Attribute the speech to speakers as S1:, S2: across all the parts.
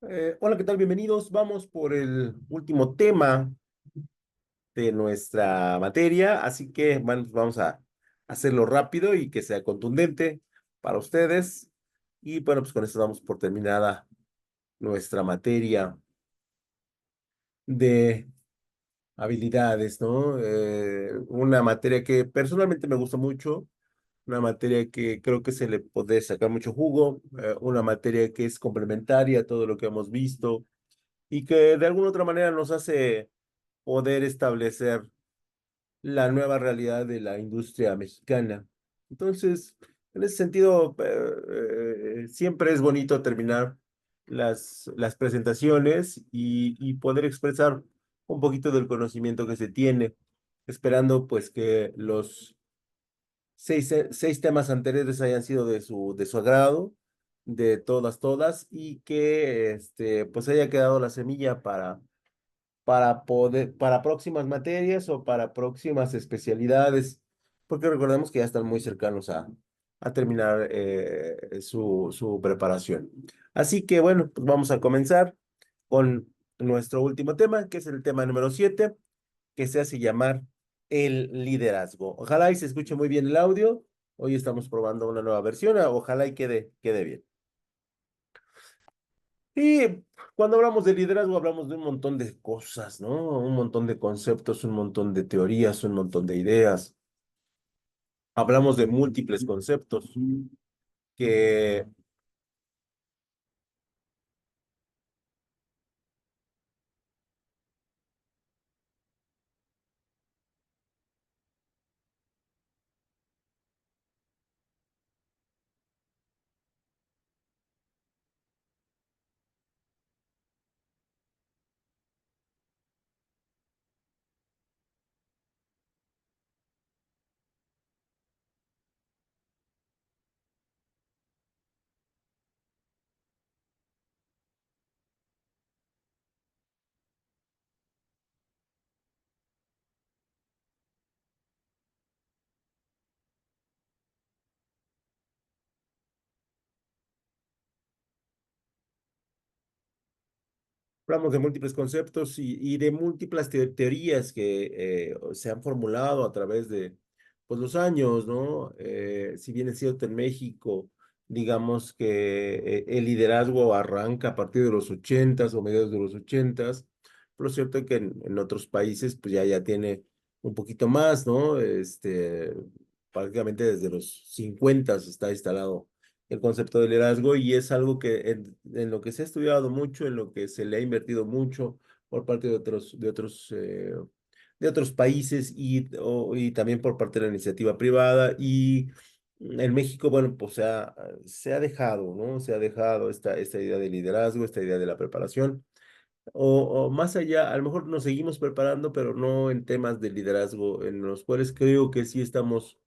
S1: Hola, ¿qué tal? Bienvenidos. Vamos por el último tema de nuestra materia, así que bueno, pues vamos a hacerlo rápido y que sea contundente para ustedes. Y bueno, pues con esto damos por terminada nuestra materia de habilidades, ¿no? Una materia que personalmente me gusta mucho, una materia que creo que se le puede sacar mucho jugo, una materia que es complementaria a todo lo que hemos visto y que de alguna otra manera nos hace poder establecer la nueva realidad de la industria mexicana. Entonces, en ese sentido, siempre es bonito terminar las presentaciones y poder expresar un poquito del conocimiento que se tiene, esperando pues que los seis temas anteriores hayan sido de su agrado, de todas, y que pues haya quedado la semilla para poder, para próximas materias o para próximas especialidades, porque recordemos que ya están muy cercanos a terminar su preparación. Así que bueno, pues vamos a comenzar con nuestro último tema, que es el tema número 7, que se hace llamar el liderazgo. Ojalá y se escuche muy bien el audio. Hoy estamos probando una nueva versión, ojalá y quede bien. Y cuando hablamos de liderazgo, hablamos de un montón de cosas, ¿no? Un montón de conceptos, un montón de teorías, un montón de ideas. Hablamos de múltiples conceptos que hablamos de múltiples conceptos y de múltiples teorías que se han formulado a través de pues, los años, ¿no? Si bien es cierto en México, digamos que el liderazgo arranca a partir de los ochentas o mediados de los ochentas, pero es cierto que en otros países pues ya tiene un poquito más, ¿no? Prácticamente desde los cincuentas está instalado el concepto de liderazgo y es algo que en lo que se ha estudiado mucho, en lo que se le ha invertido mucho por parte de otros países y también por parte de la iniciativa privada. Y en México, bueno, pues se ha dejado, ¿no? Se ha dejado esta idea de liderazgo, esta idea de la preparación. O más allá, a lo mejor nos seguimos preparando, pero no en temas de liderazgo, en los cuales creo que sí estamos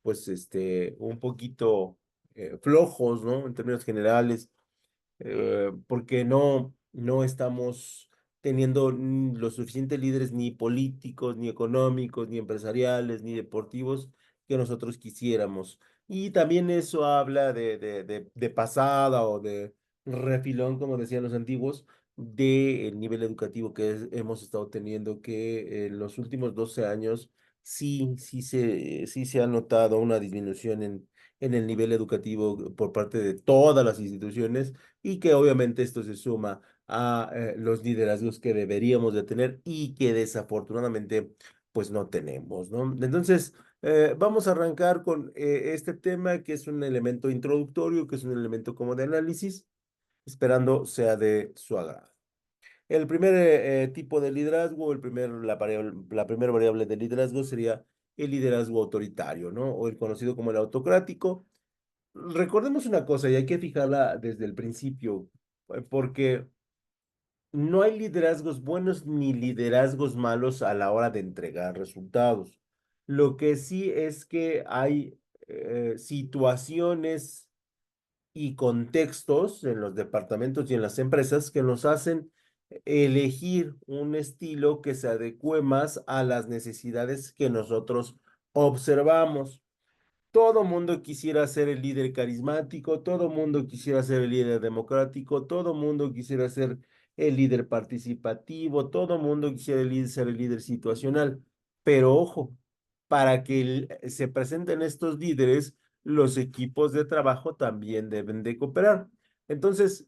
S1: pues un poquito flojos, ¿no? En términos generales, porque no estamos teniendo los suficientes líderes ni políticos, ni económicos, ni empresariales, ni deportivos que nosotros quisiéramos. Y también eso habla de pasada o de refilón, como decían los antiguos, del nivel educativo que hemos estado teniendo, que en los últimos 12 años sí se ha notado una disminución en el nivel educativo por parte de todas las instituciones y que obviamente esto se suma a los liderazgos que deberíamos de tener y que desafortunadamente pues no tenemos, ¿no? Entonces, vamos a arrancar con este tema que es un elemento introductorio, que es un elemento como de análisis, esperando sea de su agrado. El primer tipo de liderazgo, la primera variable de liderazgo sería el liderazgo autoritario, ¿no? O el conocido como el autocrático. Recordemos una cosa y hay que fijarla desde el principio, porque no hay liderazgos buenos ni liderazgos malos a la hora de entregar resultados. Lo que sí es que hay situaciones y contextos en los departamentos y en las empresas que nos hacen elegir un estilo que se adecue más a las necesidades que nosotros observamos. Todo mundo quisiera ser el líder carismático, todo mundo quisiera ser el líder democrático, todo mundo quisiera ser el líder participativo, todo mundo quisiera ser el líder situacional. Pero ojo, para que se presenten estos líderes, los equipos de trabajo también deben de cooperar. Entonces,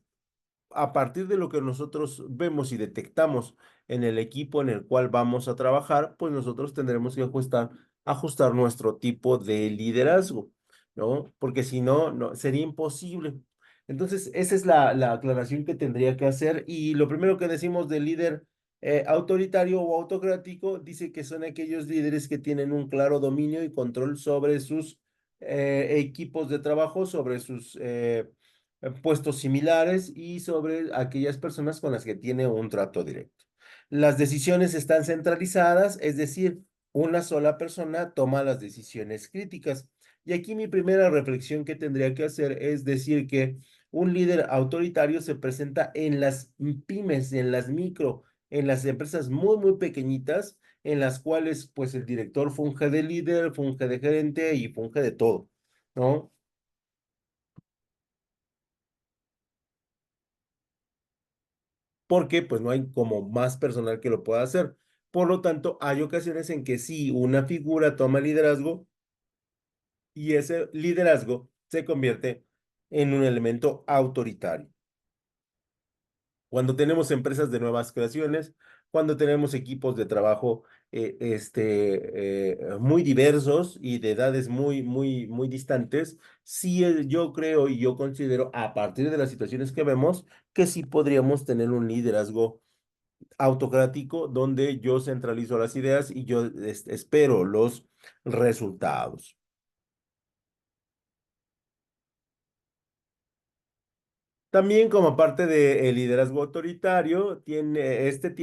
S1: a partir de lo que nosotros vemos y detectamos en el equipo en el cual vamos a trabajar, pues nosotros tendremos que ajustar nuestro tipo de liderazgo, ¿no? Porque si no, no, sería imposible. Entonces, esa es la aclaración que tendría que hacer. Y lo primero que decimos del líder autoritario o autocrático, dice que son aquellos líderes que tienen un claro dominio y control sobre sus equipos de trabajo, sobre sus puestos similares y sobre aquellas personas con las que tiene un trato directo. Las decisiones están centralizadas, es decir, una sola persona toma las decisiones críticas. Y aquí mi primera reflexión que tendría que hacer es decir que un líder autoritario se presenta en las pymes, en las micro, en las empresas muy, muy pequeñitas, en las cuales pues el director funge de líder, funge de gerente y funge de todo, ¿no? Porque pues no hay como más personal que lo pueda hacer. Por lo tanto, hay ocasiones en que sí, una figura toma liderazgo y ese liderazgo se convierte en un elemento autoritario. Cuando tenemos empresas de nuevas creaciones, cuando tenemos equipos de trabajo muy diversos y de edades muy, muy, muy distantes, sí yo creo y yo considero, a partir de las situaciones que vemos, que sí podríamos tener un liderazgo autocrático donde yo centralizo las ideas y yo espero los resultados. También como parte del liderazgo autoritario, tiene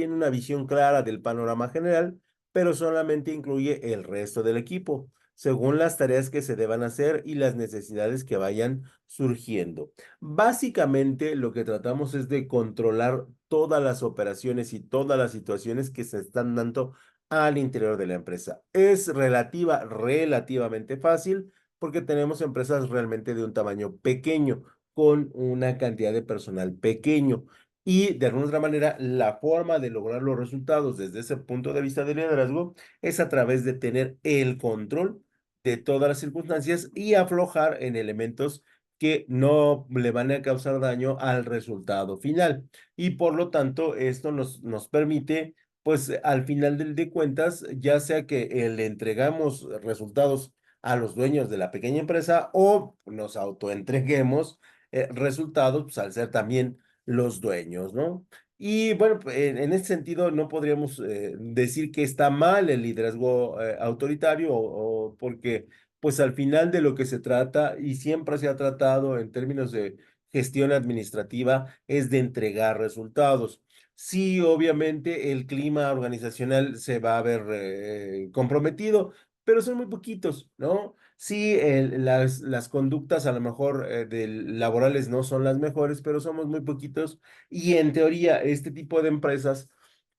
S1: una visión clara del panorama general, pero solamente incluye el resto del equipo, según las tareas que se deban hacer y las necesidades que vayan surgiendo. Básicamente, lo que tratamos es de controlar todas las operaciones y todas las situaciones que se están dando al interior de la empresa. Es relativamente fácil porque tenemos empresas realmente de un tamaño pequeño con una cantidad de personal pequeño. Y de alguna otra manera, la forma de lograr los resultados desde ese punto de vista de liderazgo es a través de tener el control de todas las circunstancias y aflojar en elementos que no le van a causar daño al resultado final. Y por lo tanto, esto nos permite, pues al final de cuentas, ya sea que le entregamos resultados a los dueños de la pequeña empresa o nos autoentreguemos resultados, pues al ser también los dueños, ¿no? Y bueno, en ese sentido no podríamos decir que está mal el liderazgo autoritario o porque pues al final de lo que se trata y siempre se ha tratado en términos de gestión administrativa es de entregar resultados. Sí, obviamente el clima organizacional se va a ver comprometido, pero son muy poquitos, ¿no? Sí, las conductas a lo mejor laborales no son las mejores, pero somos muy poquitos y en teoría este tipo de empresas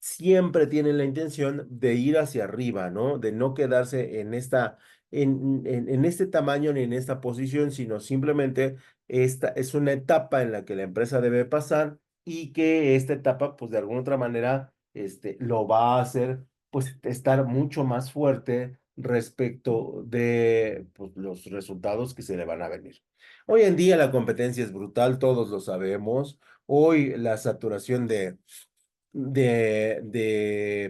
S1: siempre tienen la intención de ir hacia arriba, ¿no? De no quedarse en este tamaño ni en esta posición, sino simplemente esta es una etapa en la que la empresa debe pasar y que esta etapa, pues de alguna otra manera, lo va a hacer, pues estar mucho más fuerte respecto de pues, los resultados que se le van a venir. Hoy en día la competencia es brutal, todos lo sabemos. Hoy la saturación de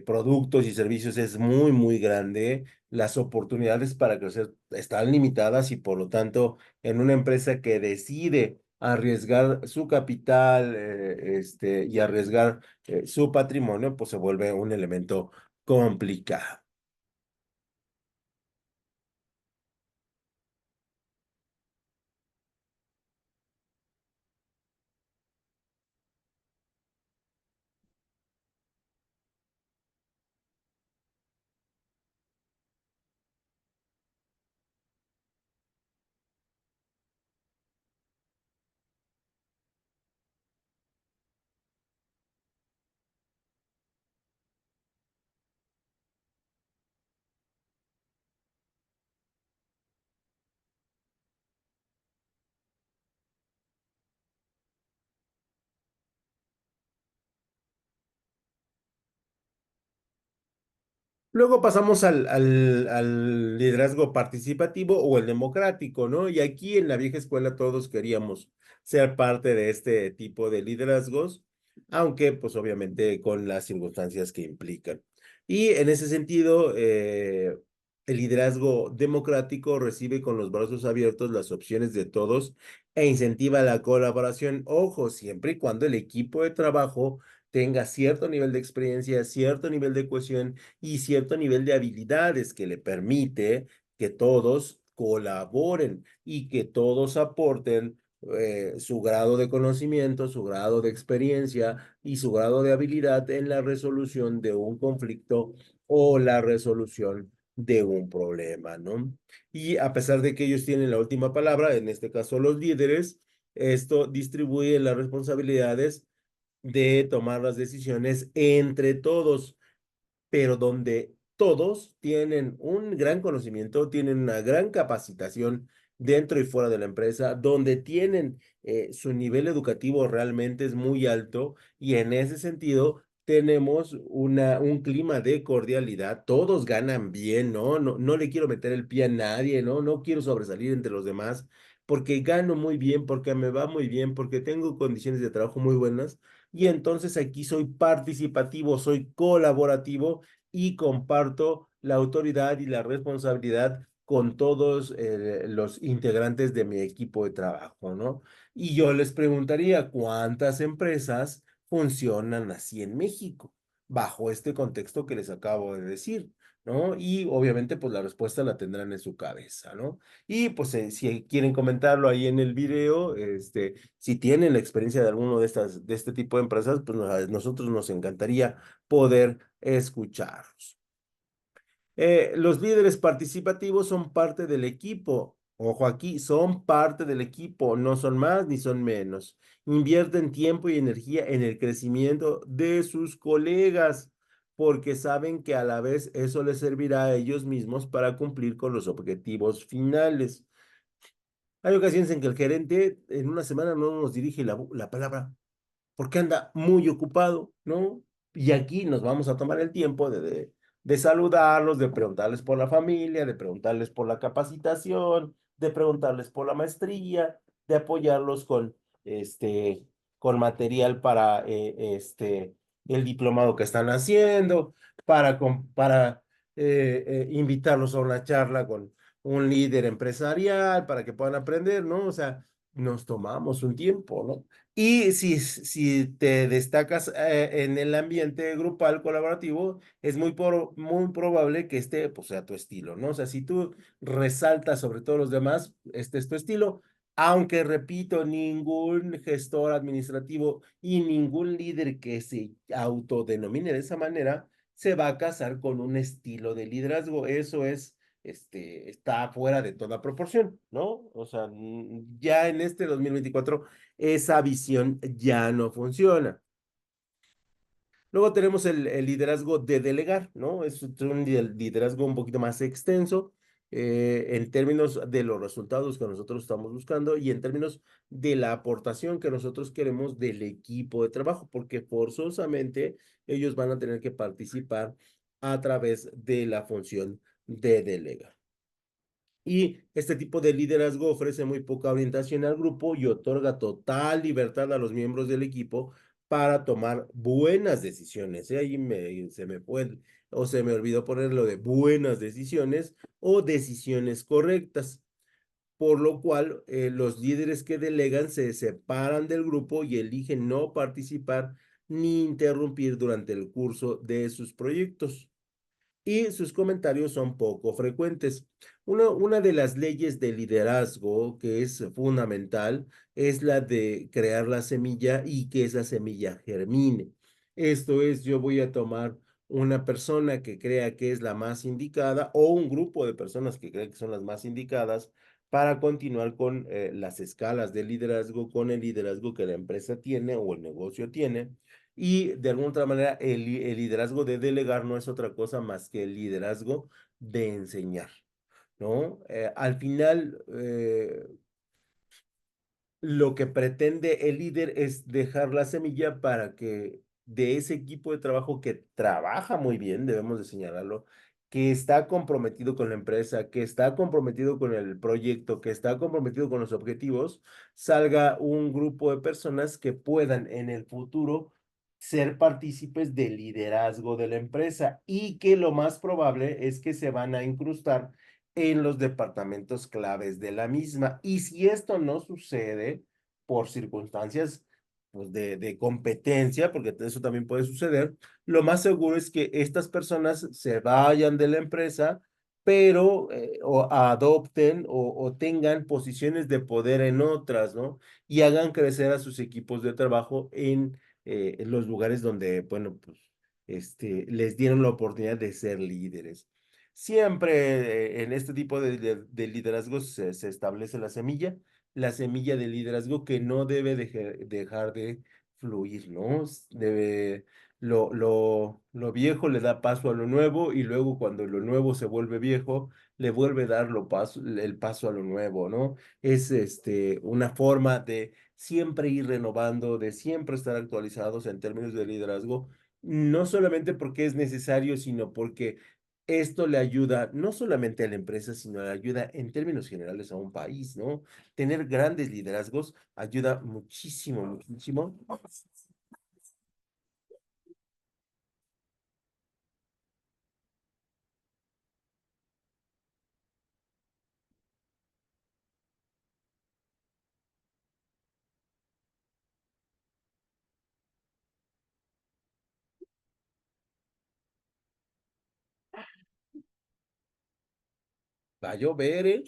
S1: productos y servicios es muy, muy grande. Las oportunidades para crecer están limitadas y por lo tanto, en una empresa que decide arriesgar su capital y arriesgar su patrimonio, pues se vuelve un elemento complicado. Luego pasamos al liderazgo participativo o el democrático, ¿no? Y aquí en la vieja escuela todos queríamos ser parte de este tipo de liderazgos, aunque pues obviamente con las circunstancias que implican. Y en ese sentido, el liderazgo democrático recibe con los brazos abiertos las opciones de todos e incentiva la colaboración, ojo, siempre y cuando el equipo de trabajo tenga cierto nivel de experiencia, cierto nivel de cohesión y cierto nivel de habilidades que le permite que todos colaboren y que todos aporten su grado de conocimiento, su grado de experiencia y su grado de habilidad en la resolución de un conflicto o la resolución de un problema, ¿no? Y a pesar de que ellos tienen la última palabra, en este caso los líderes, esto distribuye las responsabilidades de tomar las decisiones entre todos, pero donde todos tienen un gran conocimiento, tienen una gran capacitación dentro y fuera de la empresa, donde tienen su nivel educativo realmente es muy alto y en ese sentido tenemos un clima de cordialidad, todos ganan bien, ¿no? No, no le quiero meter el pie a nadie, ¿no? No quiero sobresalir entre los demás porque gano muy bien, porque me va muy bien, porque tengo condiciones de trabajo muy buenas y entonces aquí soy participativo, soy colaborativo y comparto la autoridad y la responsabilidad con todos los integrantes de mi equipo de trabajo, ¿no? Y yo les preguntaría, ¿cuántas empresas funcionan así en México, bajo este contexto que les acabo de decir? ¿No? Y obviamente, pues la respuesta la tendrán en su cabeza, ¿no? Y pues si quieren comentarlo ahí en el video, si tienen la experiencia de alguno de este tipo de empresas, pues a nosotros nos encantaría poder escucharlos. Los líderes participativos son parte del equipo. Ojo aquí, son parte del equipo, no son más ni son menos. Invierten tiempo y energía en el crecimiento de sus colegas, porque saben que a la vez eso les servirá a ellos mismos para cumplir con los objetivos finales. Hay ocasiones en que el gerente en una semana no nos dirige la palabra porque anda muy ocupado, ¿no? Y aquí nos vamos a tomar el tiempo de saludarlos, de preguntarles por la familia, de preguntarles por la capacitación, de preguntarles por la maestría, de apoyarlos con material para el diplomado que están haciendo, para invitarlos a una charla con un líder empresarial para que puedan aprender, ¿no? O sea, nos tomamos un tiempo, ¿no? Y si te destacas en el ambiente grupal colaborativo, es muy probable que este pues, sea tu estilo, ¿no? O sea, si tú resaltas sobre todos los demás, este es tu estilo, aunque repito, ningún gestor administrativo y ningún líder que se autodenomine de esa manera se va a casar con un estilo de liderazgo. Eso está fuera de toda proporción, ¿no? O sea, ya en este 2024 esa visión ya no funciona. Luego tenemos el liderazgo de delegar, ¿no? Es un liderazgo un poquito más extenso en términos de los resultados que nosotros estamos buscando y en términos de la aportación que nosotros queremos del equipo de trabajo, porque forzosamente ellos van a tener que participar a través de la función de delegar. Y este tipo de liderazgo ofrece muy poca orientación al grupo y otorga total libertad a los miembros del equipo para tomar buenas decisiones. Ahí se me puede o se me olvidó poner lo de buenas decisiones o decisiones correctas, por lo cual los líderes que delegan se separan del grupo y eligen no participar ni interrumpir durante el curso de sus proyectos y sus comentarios son poco frecuentes. Una de las leyes de liderazgo que es fundamental es la de crear la semilla y que esa semilla germine. Esto es, yo voy a tomar una persona que crea que es la más indicada o un grupo de personas que creen que son las más indicadas para continuar con las escalas de liderazgo, con el liderazgo que la empresa tiene o el negocio tiene y de alguna otra manera, el liderazgo de delegar no es otra cosa más que el liderazgo de enseñar, ¿no? Al final, lo que pretende el líder es dejar la semilla para que de ese equipo de trabajo que trabaja muy bien, debemos de señalarlo, que está comprometido con la empresa, que está comprometido con el proyecto, que está comprometido con los objetivos, salga un grupo de personas que puedan en el futuro ser partícipes del liderazgo de la empresa y que lo más probable es que se van a incrustar en los departamentos claves de la misma. Y si esto no sucede por circunstancias pues, de competencia, porque eso también puede suceder, lo más seguro es que estas personas se vayan de la empresa, pero o adopten o tengan posiciones de poder en otras, ¿no? Y hagan crecer a sus equipos de trabajo en los lugares donde, bueno, pues, les dieron la oportunidad de ser líderes. Siempre en este tipo de liderazgos se establece la semilla de liderazgo que no debe dejar de fluir, ¿no? Lo viejo le da paso a lo nuevo y luego cuando lo nuevo se vuelve viejo, le vuelve a dar el paso a lo nuevo, ¿no? Es una forma de siempre ir renovando, de siempre estar actualizados en términos de liderazgo, no solamente porque es necesario, sino porque esto le ayuda no solamente a la empresa, sino le ayuda en términos generales a un país, ¿no? Tener grandes liderazgos ayuda muchísimo, muchísimo. Va a llover, ¿eh?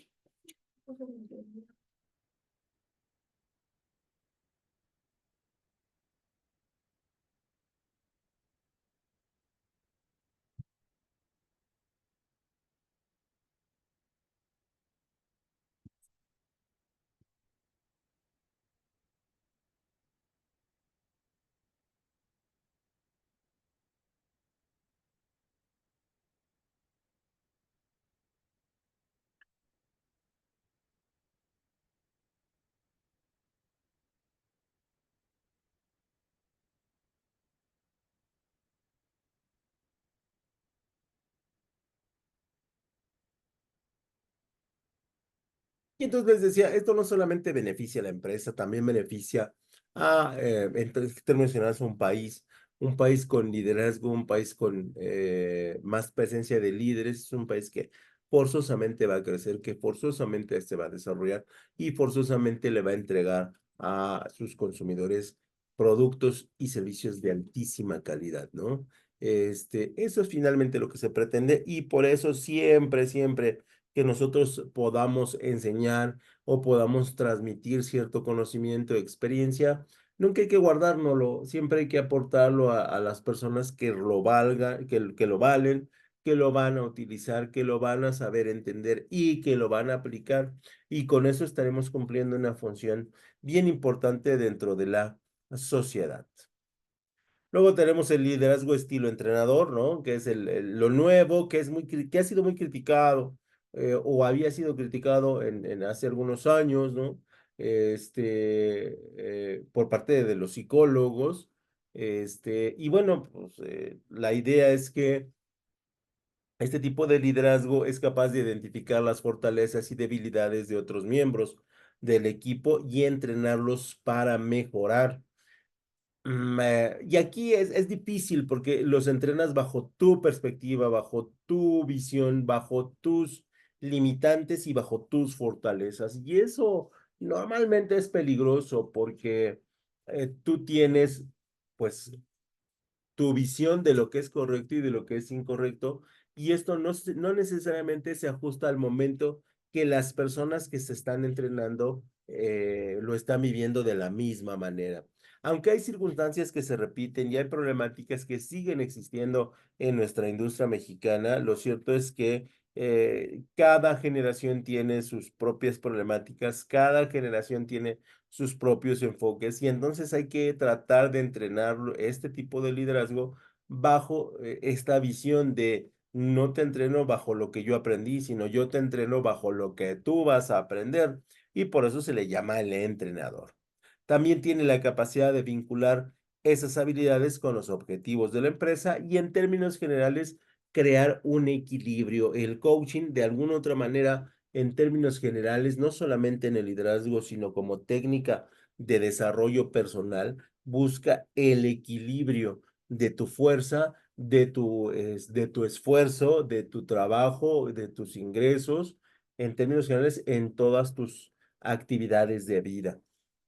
S1: Y entonces les decía, esto no solamente beneficia a la empresa, también beneficia en términos generales, a un país con liderazgo, un país con más presencia de líderes, es un país que forzosamente va a crecer, que forzosamente se va a desarrollar y forzosamente le va a entregar a sus consumidores productos y servicios de altísima calidad, ¿no? Eso es finalmente lo que se pretende y por eso siempre, siempre que nosotros podamos enseñar o podamos transmitir cierto conocimiento, experiencia, nunca hay que guardárnoslo, siempre hay que aportarlo a las personas que lo valgan, que lo valen, que lo van a utilizar, que lo van a saber entender y que lo van a aplicar. Y con eso estaremos cumpliendo una función bien importante dentro de la sociedad. Luego tenemos el liderazgo estilo entrenador, ¿no? Que es lo nuevo, que es que ha sido muy criticado o había sido criticado en hace algunos años, ¿no? Por parte de los psicólogos. Y bueno, pues la idea es que este tipo de liderazgo es capaz de identificar las fortalezas y debilidades de otros miembros del equipo y entrenarlos para mejorar. Y aquí es difícil porque los entrenas bajo tu perspectiva, bajo tu visión, bajo tus limitantes y bajo tus fortalezas. Y eso normalmente es peligroso porque tú tienes, pues, tu visión de lo que es correcto y de lo que es incorrecto, y esto no necesariamente se ajusta al momento que las personas que se están entrenando lo están viviendo de la misma manera. Aunque hay circunstancias que se repiten y hay problemáticas que siguen existiendo en nuestra industria mexicana, lo cierto es que cada generación tiene sus propias problemáticas, cada generación tiene sus propios enfoques y entonces hay que tratar de entrenar este tipo de liderazgo bajo esta visión de no te entreno bajo lo que yo aprendí, sino yo te entreno bajo lo que tú vas a aprender y por eso se le llama el entrenador. También tiene la capacidad de vincular esas habilidades con los objetivos de la empresa y en términos generales crear un equilibrio. El coaching, de alguna otra manera, en términos generales, no solamente en el liderazgo, sino como técnica de desarrollo personal, busca el equilibrio de tu fuerza, de tu esfuerzo, de tu trabajo, de tus ingresos, en términos generales, en todas tus actividades de vida.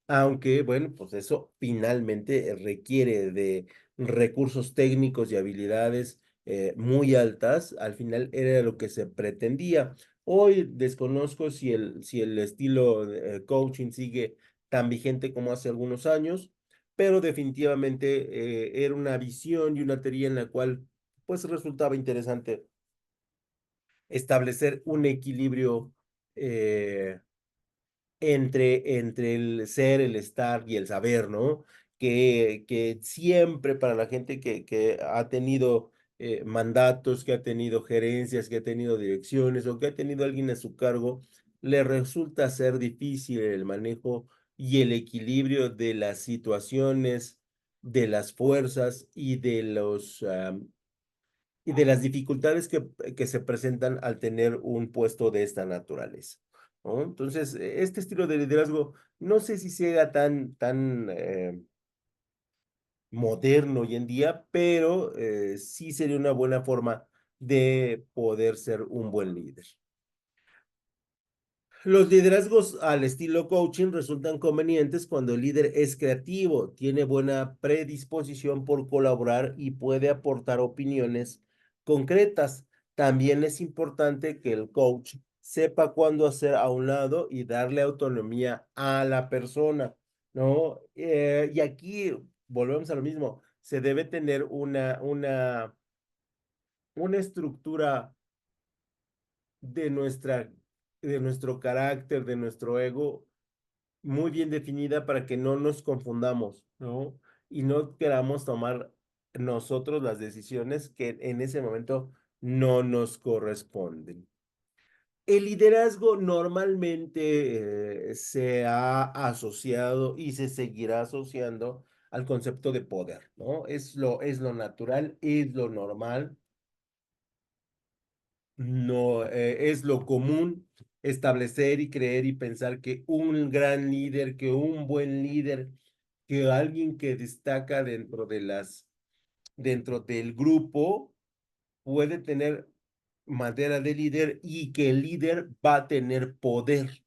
S1: Aunque, bueno, pues eso finalmente requiere de recursos técnicos y habilidades muy altas. Al final era lo que se pretendía. Hoy desconozco si el estilo de coaching sigue tan vigente como hace algunos años, pero definitivamente era una visión y una teoría en la cual pues resultaba interesante establecer un equilibrio eh, entre el ser, el estar y el saber, ¿no? Que siempre para la gente que ha tenido mandatos, que ha tenido gerencias, que ha tenido direcciones o que ha tenido alguien a su cargo, le resulta ser difícil el manejo y el equilibrio de las situaciones, de las fuerzas y de las dificultades que se presentan al tener un puesto de esta naturaleza, ¿no? Entonces, este estilo de liderazgo, no sé si sea tan moderno hoy en día, pero sí sería una buena forma de poder ser un buen líder. Los liderazgos al estilo coaching resultan convenientes cuando el líder es creativo, tiene buena predisposición por colaborar y puede aportar opiniones concretas. También es importante que el coach sepa cuándo hacer a un lado y darle autonomía a la persona, ¿no? Y aquí volvemos a lo mismo, se debe tener una estructura de de nuestro carácter, de nuestro ego, muy bien definida para que no nos confundamos, ¿no? Y no queramos tomar nosotros las decisiones que en ese momento no nos corresponden. El liderazgo normalmente se ha asociado y se seguirá asociando al concepto de poder, ¿no? Es lo natural, es lo normal. No, es lo común establecer y creer y pensar que un gran líder, que un buen líder, que alguien que destaca dentro del grupo puede tener madera de líder y que el líder va a tener poder,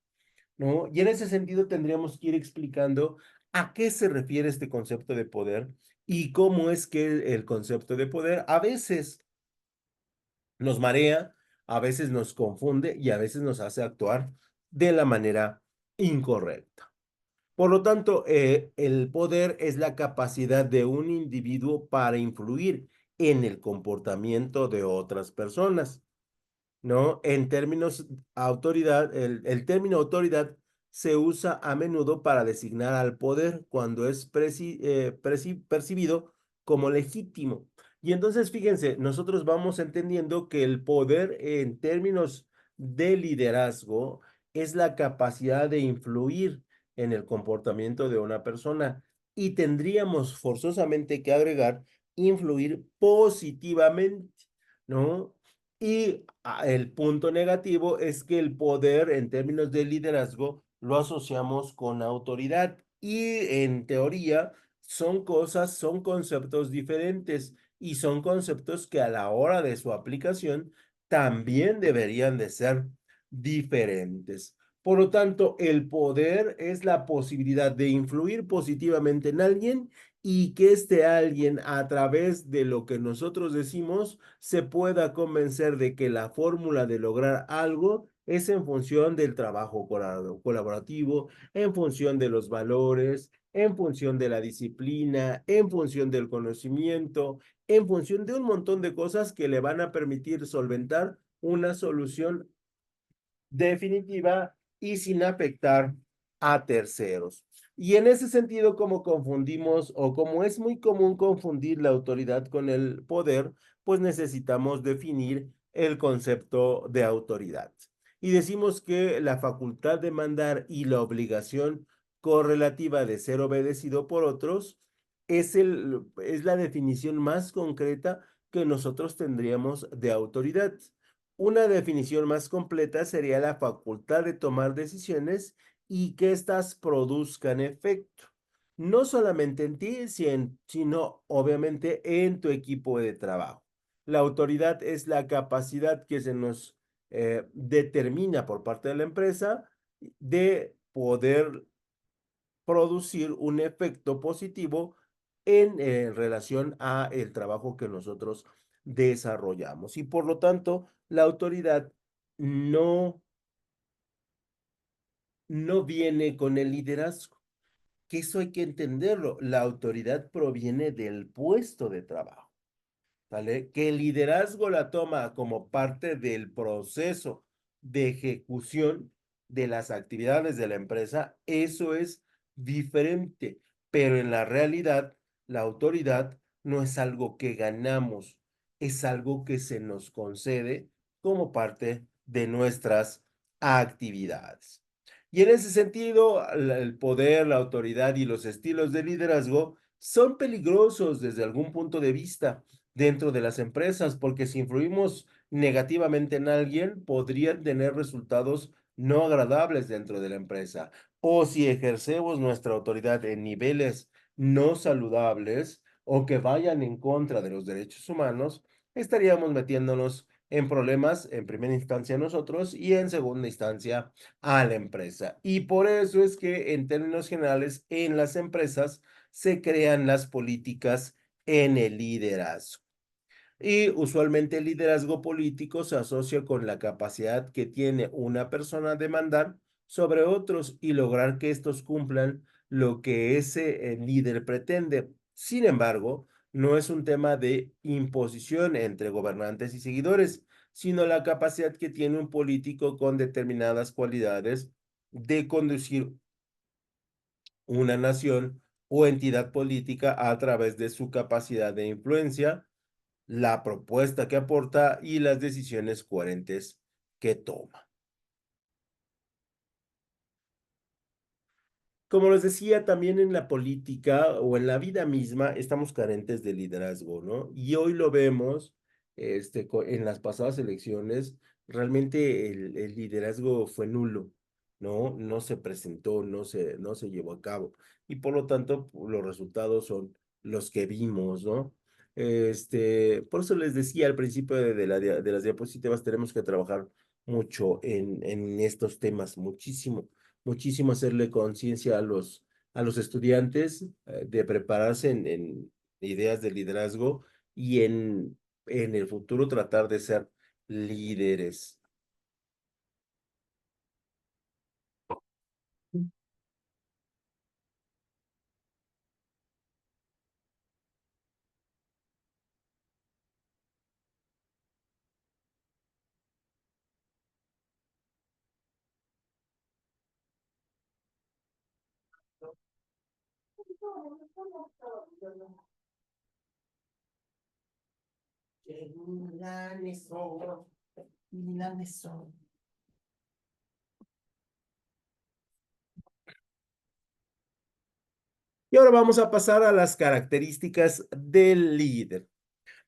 S1: ¿no? Y en ese sentido tendríamos que ir explicando a qué se refiere este concepto de poder y cómo es que el concepto de poder a veces nos marea, a veces nos confunde y a veces nos hace actuar de la manera incorrecta. Por lo tanto, el poder es la capacidad de un individuo para influir en el comportamiento de otras personas. ¿No? En términos autoridad, el término autoridad se usa a menudo para designar al poder cuando es percibido como legítimo. Y entonces, fíjense, nosotros vamos entendiendo que el poder en términos de liderazgo es la capacidad de influir en el comportamiento de una persona y tendríamos forzosamente que agregar influir positivamente, ¿no? Y el punto negativo es que el poder en términos de liderazgo lo asociamos con autoridad y en teoría son cosas, son conceptos diferentes y son conceptos que a la hora de su aplicación también deberían de ser diferentes. Por lo tanto, el poder es la posibilidad de influir positivamente en alguien y que este alguien a través de lo que nosotros decimos se pueda convencer de que la fórmula de lograr algo es en función del trabajo colaborativo, en función de los valores, en función de la disciplina, en función del conocimiento, en función de un montón de cosas que le van a permitir solventar una solución definitiva y sin afectar a terceros. Y en ese sentido, como confundimos o como es muy común confundir la autoridad con el poder, pues necesitamos definir el concepto de autoridad. Y decimos que la facultad de mandar y la obligación correlativa de ser obedecido por otros es la definición más concreta que nosotros tendríamos de autoridad. Una definición más completa sería la facultad de tomar decisiones y que éstas produzcan efecto, no solamente en ti, sino obviamente en tu equipo de trabajo. La autoridad es la capacidad que se nos determina por parte de la empresa de poder producir un efecto positivo en relación a el trabajo que nosotros desarrollamos. Y por lo tanto, la autoridad no, no viene con el liderazgo, que eso hay que entenderlo. La autoridad proviene del puesto de trabajo. ¿Vale? Que el liderazgo la toma como parte del proceso de ejecución de las actividades de la empresa, eso es diferente, pero en la realidad, la autoridad no es algo que ganamos, es algo que se nos concede como parte de nuestras actividades. Y en ese sentido, el poder, la autoridad y los estilos de liderazgo son peligrosos desde algún punto de vista dentro de las empresas, porque si influimos negativamente en alguien, podrían tener resultados no agradables dentro de la empresa. O si ejercemos nuestra autoridad en niveles no saludables o que vayan en contra de los derechos humanos, estaríamos metiéndonos en problemas en primera instancia nosotros y en segunda instancia a la empresa. Y por eso es que en términos generales en las empresas se crean las políticas en el liderazgo. Y usualmente el liderazgo político se asocia con la capacidad que tiene una persona de mandar sobre otros y lograr que estos cumplan lo que ese líder pretende. Sin embargo, no es un tema de imposición entre gobernantes y seguidores, sino la capacidad que tiene un político con determinadas cualidades de conducir una nación o entidad política a través de su capacidad de influencia, la propuesta que aporta y las decisiones coherentes que toma. Como les decía, también en la política o en la vida misma estamos carentes de liderazgo, ¿no? Y hoy lo vemos, en las pasadas elecciones, realmente el liderazgo fue nulo, ¿no? No se presentó, no se llevó a cabo. Y por lo tanto, los resultados son los que vimos, ¿no? Por eso les decía al principio de las diapositivas, tenemos que trabajar mucho en estos temas, muchísimo hacerle conciencia a los estudiantes de prepararse en ideas de liderazgo y en el futuro tratar de ser líderes. Y ahora vamos a pasar a las características del líder.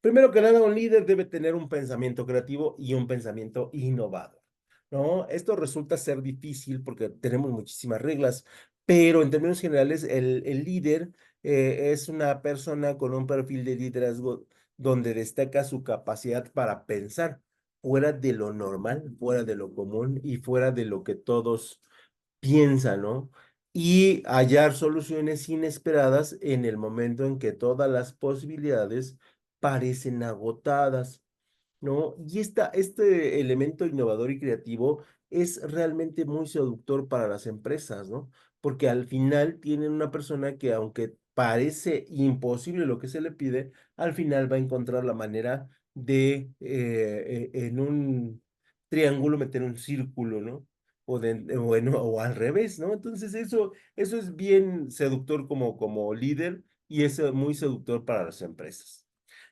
S1: Primero que nada, un líder debe tener un pensamiento creativo y un pensamiento innovador, ¿no? Esto resulta ser difícil porque tenemos muchísimas reglas, pero en términos generales, el líder es una persona con un perfil de liderazgo donde destaca su capacidad para pensar fuera de lo normal, fuera de lo común y fuera de lo que todos piensan, ¿no? Y hallar soluciones inesperadas en el momento en que todas las posibilidades parecen agotadas, ¿no? Y este elemento innovador y creativo es realmente muy seductor para las empresas, ¿no? Porque al final tienen una persona que aunque parece imposible lo que se le pide, al final va a encontrar la manera de en un triángulo meter un círculo, ¿no? O al revés, ¿no? Entonces eso es bien seductor como líder y es muy seductor para las empresas.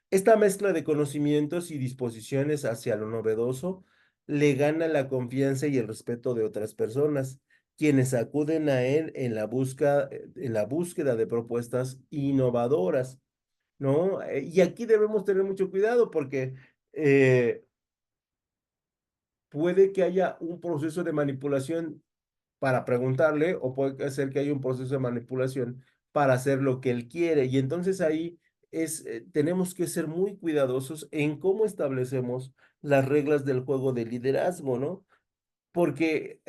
S1: Esta mezcla de conocimientos y disposiciones hacia lo novedoso le gana la confianza y el respeto de otras personas quienes acuden a él en la búsqueda de propuestas innovadoras, ¿no? Y aquí debemos tener mucho cuidado porque eh, puede que haya un proceso de manipulación para preguntarle o puede ser que haya un proceso de manipulación para hacer lo que él quiere. Y entonces ahí tenemos que ser muy cuidadosos en cómo establecemos las reglas del juego de liderazgo, ¿no? Porque,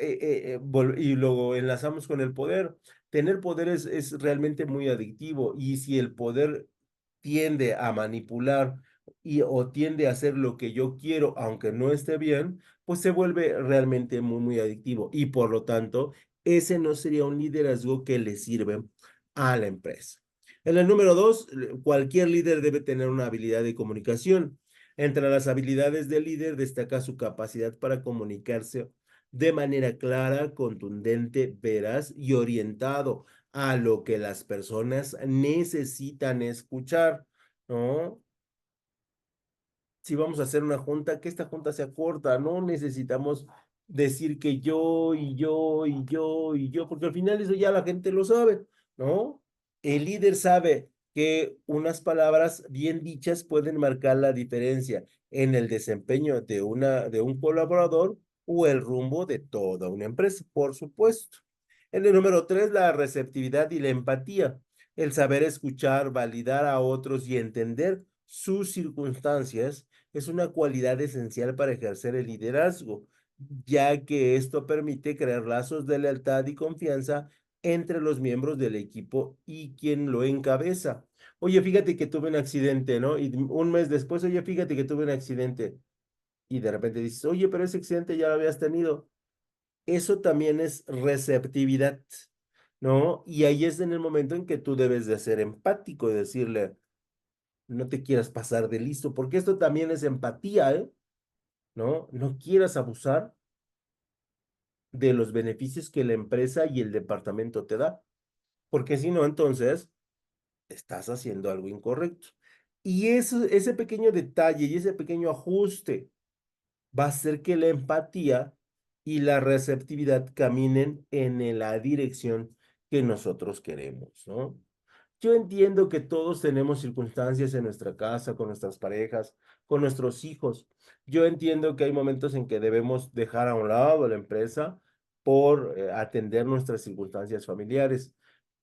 S1: y luego enlazamos con el poder. Tener poder es realmente muy adictivo y si el poder tiende a manipular o tiende a hacer lo que yo quiero, aunque no esté bien, pues se vuelve realmente muy adictivo y por lo tanto, ese no sería un liderazgo que le sirve a la empresa. En el número dos, cualquier líder debe tener una habilidad de comunicación. Entre las habilidades del líder destaca su capacidad para comunicarse de manera clara, contundente, veraz y orientado a lo que las personas necesitan escuchar, ¿no? Si vamos a hacer una junta, que esta junta sea corta, no necesitamos decir que yo y yo y yo y yo, porque al final eso ya la gente lo sabe, ¿no? El líder sabe que unas palabras bien dichas pueden marcar la diferencia en el desempeño de un colaborador o el rumbo de toda una empresa, por supuesto. En el número tres, la receptividad y la empatía, el saber escuchar, validar a otros y entender sus circunstancias es una cualidad esencial para ejercer el liderazgo, ya que esto permite crear lazos de lealtad y confianza entre los miembros del equipo y quien lo encabeza. Oye, fíjate que tuve un accidente, ¿no? Y un mes después, oye, fíjate que tuve un accidente. Y de repente dices, oye, pero ese accidente ya lo habías tenido. Eso también es receptividad, ¿no? Y ahí es en el momento en que tú debes de ser empático y decirle, no te quieras pasar de listo, porque esto también es empatía, ¿eh? ¿No? No quieras abusar de los beneficios que la empresa y el departamento te da, porque si no, entonces estás haciendo algo incorrecto. Y ese pequeño detalle y ese pequeño ajuste va a hacer que la empatía y la receptividad caminen en la dirección que nosotros queremos, ¿no? Yo entiendo que todos tenemos circunstancias en nuestra casa, con nuestras parejas, con nuestros hijos. Yo entiendo que hay momentos en que debemos dejar a un lado la empresa por atender nuestras circunstancias familiares,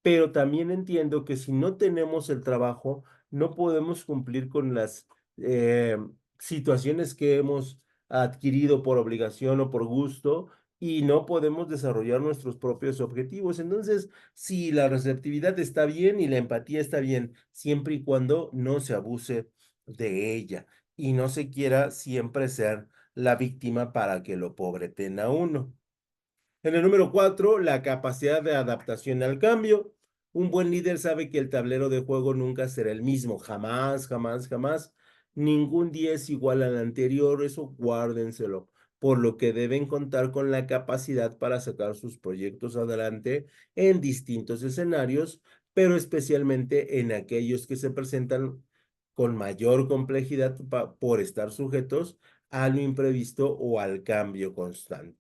S1: pero también entiendo que si no tenemos el trabajo, no podemos cumplir con las eh, situaciones que hemos adquirido por obligación o por gusto y no podemos desarrollar nuestros propios objetivos. Entonces, si la receptividad está bien y la empatía está bien, siempre y cuando no se abuse de ella y no se quiera siempre ser la víctima para que lo pobreten a uno. En el número cuatro, la capacidad de adaptación al cambio. Un buen líder sabe que el tablero de juego nunca será el mismo, jamás, jamás, jamás. Ningún día es igual al anterior, eso guárdenselo, por lo que deben contar con la capacidad para sacar sus proyectos adelante en distintos escenarios, pero especialmente en aquellos que se presentan con mayor complejidad por estar sujetos a lo imprevisto o al cambio constante.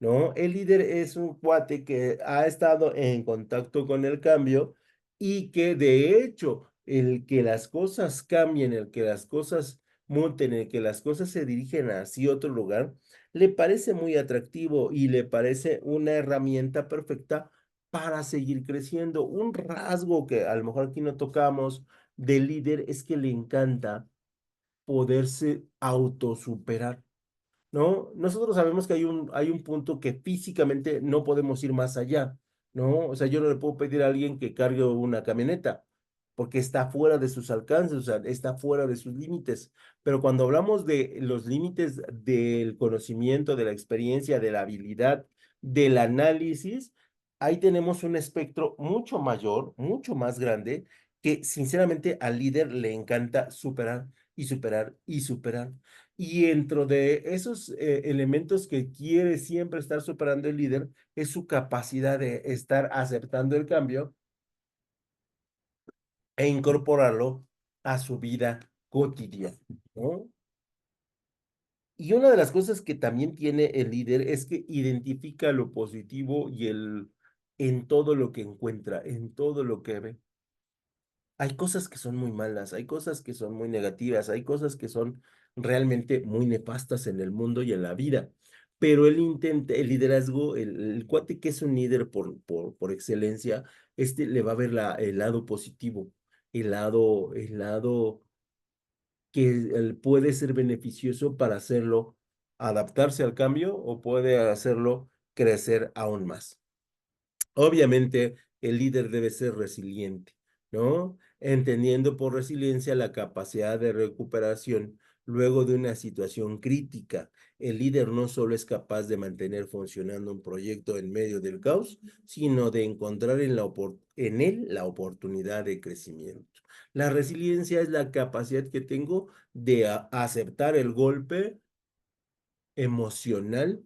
S1: ¿No? El líder es un cuate que ha estado en contacto con el cambio y que de hecho el que las cosas cambien, el que las cosas muten, el que las cosas se dirigen hacia otro lugar, le parece muy atractivo y le parece una herramienta perfecta para seguir creciendo. Un rasgo que a lo mejor aquí no tocamos del líder es que le encanta poderse autosuperar. ¿No? Nosotros sabemos que hay un punto que físicamente no podemos ir más allá, ¿no? O sea, yo no le puedo pedir a alguien que cargue una camioneta, porque está fuera de sus alcances, o sea, está fuera de sus límites. Pero cuando hablamos de los límites del conocimiento, de la experiencia, de la habilidad, del análisis, ahí tenemos un espectro mucho mayor, mucho más grande, que sinceramente al líder le encanta superar y superar y superar. Y dentro de esos elementos que quiere siempre estar superando el líder es su capacidad de estar aceptando el cambio e incorporarlo a su vida cotidiana, ¿no? Y una de las cosas que también tiene el líder es que identifica lo positivo y en todo lo que encuentra, en todo lo que ve. Hay cosas que son muy malas, hay cosas que son muy negativas, hay cosas que son realmente muy nefastas en el mundo y en la vida. Pero él intenta, el liderazgo, el cuate que es un líder por excelencia, le va a ver el lado positivo, el lado que puede ser beneficioso para hacerlo adaptarse al cambio o puede hacerlo crecer aún más. Obviamente, el líder debe ser resiliente, ¿no? Entendiendo por resiliencia la capacidad de recuperación luego de una situación crítica. El líder no solo es capaz de mantener funcionando un proyecto en medio del caos, sino de encontrar en él la oportunidad de crecimiento. La resiliencia es la capacidad que tengo de aceptar el golpe emocional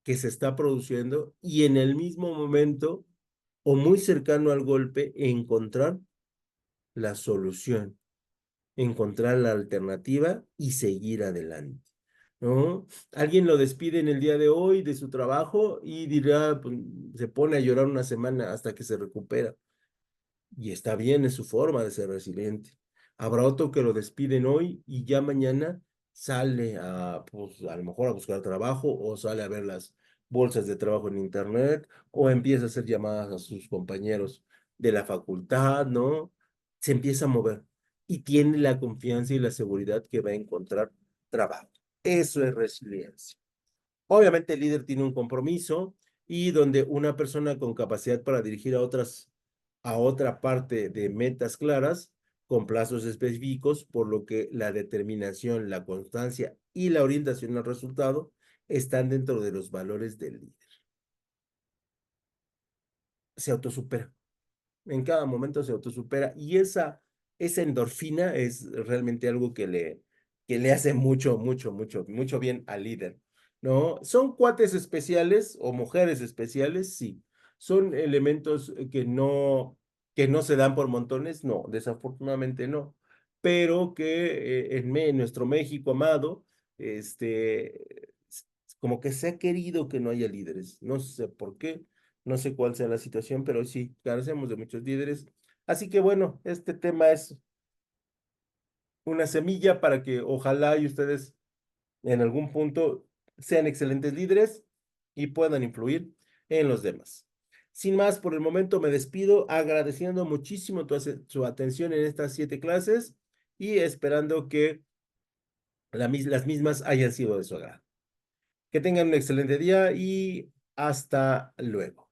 S1: que se está produciendo y en el mismo momento o muy cercano al golpe encontrar la solución, encontrar la alternativa y seguir adelante, ¿no? Alguien lo despide en el día de hoy de su trabajo y dirá, pues, se pone a llorar una semana hasta que se recupera. Y está bien, es su forma de ser resiliente. Habrá otro que lo despiden hoy y ya mañana sale pues, a lo mejor a buscar trabajo o sale a ver las bolsas de trabajo en internet o empieza a hacer llamadas a sus compañeros de la facultad, ¿no? Se empieza a mover y tiene la confianza y la seguridad que va a encontrar trabajo. Eso es resiliencia. Obviamente el líder tiene un compromiso y donde una persona con capacidad para dirigir a otra parte de metas claras, con plazos específicos, por lo que la determinación, la constancia y la orientación al resultado están dentro de los valores del líder. Se autosupera. En cada momento se autosupera y esa endorfina es realmente algo que le hace mucho, mucho, mucho, mucho bien al líder, ¿no? ¿Son cuates especiales o mujeres especiales? Sí. ¿Son elementos que no se dan por montones? No, desafortunadamente no. Pero que en nuestro México amado, como que se ha querido que no haya líderes. No sé por qué. No sé cuál sea la situación, pero sí, carecemos de muchos líderes. Así que bueno, este tema es una semilla para que ojalá y ustedes en algún punto sean excelentes líderes y puedan influir en los demás. Sin más, por el momento me despido agradeciendo muchísimo su atención en estas 7 clases y esperando que las mismas hayan sido de su agrado. Que tengan un excelente día y hasta luego.